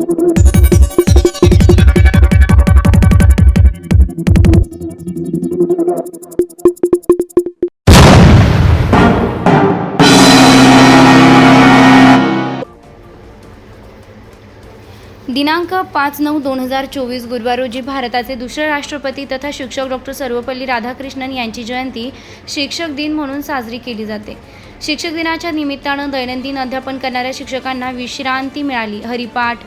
दिनांक 5/9/2024 गुरुवार रोजी भारताचे दुसरे राष्ट्रपती तथा शिक्षक डॉक्टर सर्वपल्ली राधाकृष्णन यांची जयंती शिक्षक दिन म्हणून साजरी केली जाते. शिक्षक दिनाच्या निमित्तानं दैनंदिन अध्यापन करणाऱ्या शिक्षकांना विश्रांती मिळाली. हरिपाठ,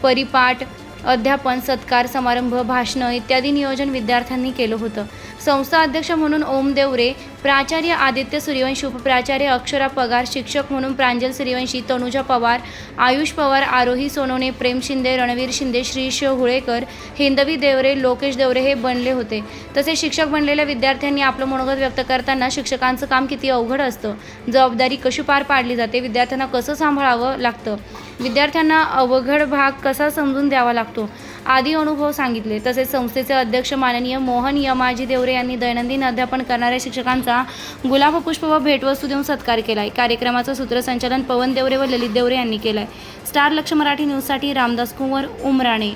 परिपाठ, अध्यापन, सत्कार समारंभ, भाषणं इत्यादी नियोजन विद्यार्थ्यांनी केलं होतं. संस्था अध्यक्ष म्हणून ओम देवरे, प्राचार्य आदित्य सूर्यवंशी, उपप्राचार्य अक्षरा पगार, शिक्षक म्हणून प्रांजल सूर्यवंशी, तनुजा पवार, आयुष पवार, आरोही सोनवणे, प्रेम शिंदे, रणवीर शिंदे, श्रीश हुळेकर, हिंदवी देवरे, लोकेश देवरे हे बनले होते. तसेच शिक्षक बनलेल्या विद्यार्थ्यांनी आपलं मनोगत व्यक्त करताना शिक्षकांचं काम किती अवघड असतं, जबाबदारी कशी पार पाडली जाते, विद्यार्थ्यांना कसं सांभाळावं लागतं, विद्यार्थ्यांना अवघड भाग कसा समजून द्यावा लागतो आदी अनुभव सांगितले. तसेच संस्थेचे अध्यक्ष माननीय मोहन यमाजी देवरे यांनी दैनंदिन अध्यापन करणाऱ्या शिक्षकांचा गुलाब पुष्प व भेटवस्तू देऊन सत्कार केला आहे. कार्यक्रमाचं सूत्रसंचालन पवन देवरे व ललित देवरे यांनी केलं आहे. स्टार लक्ष मराठी न्यूजसाठी रामदास कुंवर, उमराणे.